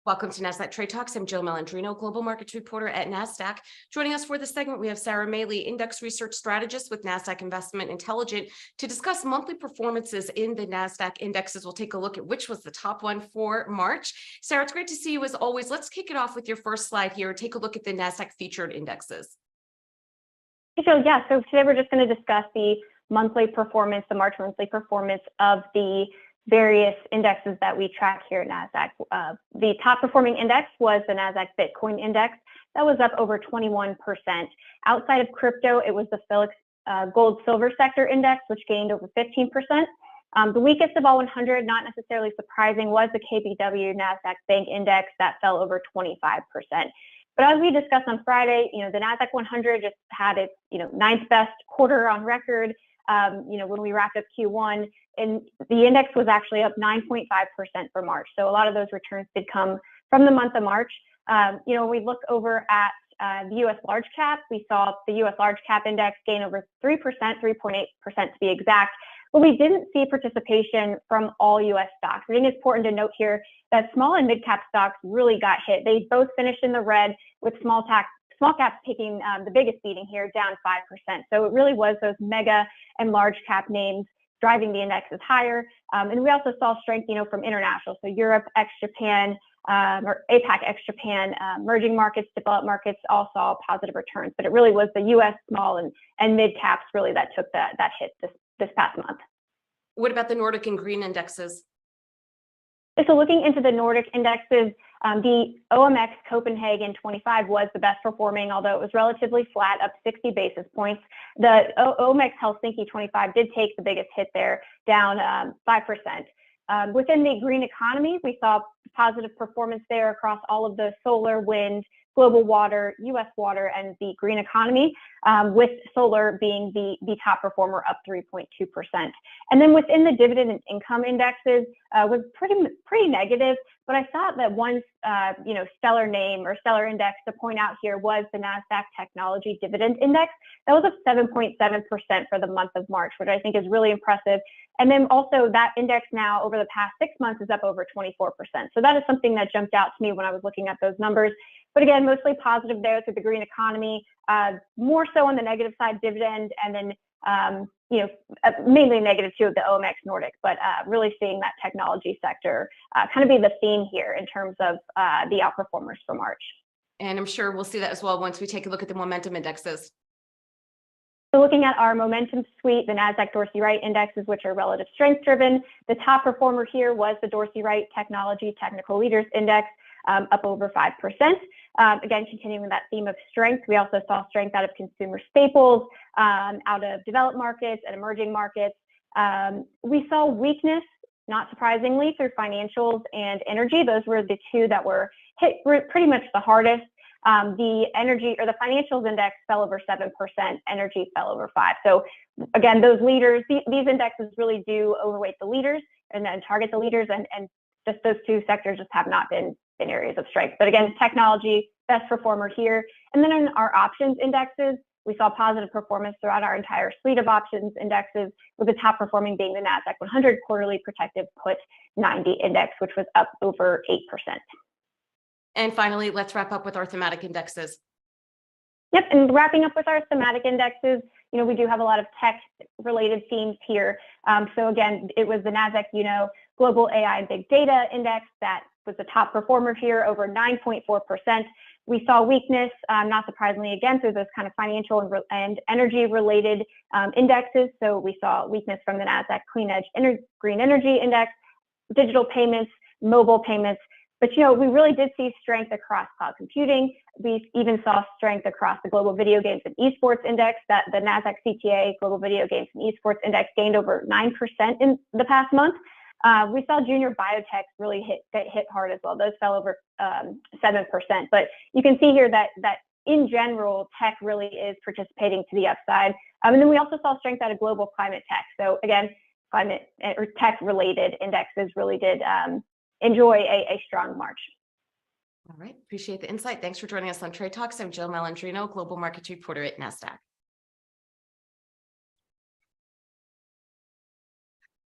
Welcome to Nasdaq Trade Talks. I'm Jill Malandrino, Global Markets Reporter at Nasdaq. Joining us for this segment, we have Sara, Mehle, Index Research Strategist with Nasdaq Investment Intelligence, to discuss monthly performances in the Nasdaq indexes. We'll take a look at which was the top one for March. Sara, it's great to see you as always. Let's kick it off with your first slide here. Take a look at the Nasdaq featured indexes. So today we're just going to discuss the monthly performance, the March monthly performance of the various indexes that we track here at Nasdaq. The top performing index was the Nasdaq Bitcoin index. That was up over 21%. Outside of crypto, it was the Felix Gold Silver Sector Index, which gained over 15%. The weakest of all 100, not necessarily surprising, was the KBW Nasdaq Bank Index that fell over 25%. But as we discussed on Friday, the Nasdaq 100 just had its, ninth best quarter on record. When we wrapped up Q1, and the index was actually up 9.5% for March. So a lot of those returns did come from the month of March. When we look over at the U.S. large cap, we saw the U.S. large cap index gain over 3%, 3.8% to be exact. But we didn't see participation from all U.S. stocks. I think it's important to note here that small and mid cap stocks really got hit. They both finished in the red, with small caps taking the biggest beating here, down 5%. So it really was those mega and large cap names driving the indexes higher. And we also saw strength, from international. So Europe, ex-Japan, or APAC, ex-Japan, emerging markets, developed markets all saw positive returns. But it really was the U.S. small and mid caps really that took that hit this past month. What about the Nordic and green indexes? So looking into the Nordic indexes, the OMX Copenhagen 25 was the best performing, although it was relatively flat, up 60 basis points. The OMX Helsinki 25 did take the biggest hit there, down 5%. Within the green economy, we saw positive performance there across all of the solar, wind, global water, U.S. water, and the green economy, with solar being the top performer, up 3.2%. And then within the dividend and income indexes was pretty negative, but I thought that one stellar name or stellar index to point out here was the Nasdaq Technology Dividend Index. That was up 7.7% for the month of March, which I think is really impressive. And then also that index now over the past 6 months is up over 24%. So that is something that jumped out to me when I was looking at those numbers. But again, mostly positive there through the green economy, more so on the negative side, dividend, and then mainly negative too of the OMX Nordic, but really seeing that technology sector kind of be the theme here in terms of the outperformers for March. And I'm sure we'll see that as well once we take a look at the momentum indexes. So looking at our momentum suite, the Nasdaq Dorsey Wright indexes, which are relative strength driven, the top performer here was the Dorsey Wright Technology Technical Leaders Index, up over 5%. Again, continuing that theme of strength, we also saw strength out of consumer staples, out of developed markets and emerging markets. We saw weakness, not surprisingly, through financials and energy. Those were the two that were hit pretty much the hardest. The energy or the financials index fell over 7%, energy fell over 5%. So again, those leaders, these indexes really do overweight the leaders and then target the leaders, and just those two sectors just have not been in areas of strength. But again, technology, best performer here. And then in our options indexes, we saw positive performance throughout our entire suite of options indexes, with the top performing being the Nasdaq 100 Quarterly Protective Put 90 Index, which was up over 8%. And finally, let's wrap up with our thematic indexes. Yep, and wrapping up with our thematic indexes, we do have a lot of tech-related themes here. So again, it was the Nasdaq, Global AI and Big Data Index that was the top performer here, over 9.4%. We saw weakness, not surprisingly, again, through those kind of financial and energy-related indexes. So we saw weakness from the Nasdaq Clean Edge Green Energy Index, digital payments, mobile payments. But, we really did see strength across cloud computing. We even saw strength across the Global Video Games and Esports Index, that the Nasdaq CTA Global Video Games and Esports Index gained over 9% in the past month. We saw junior biotechs really get hit hard as well. Those fell over 7%. But you can see here that in general, tech really is participating to the upside. And then we also saw strength out of global climate tech. So again, climate or tech-related indexes really did enjoy a strong March. All right. Appreciate the insight. Thanks for joining us on Trade Talks. I'm Jill Malandrino, Global Markets Reporter at Nasdaq.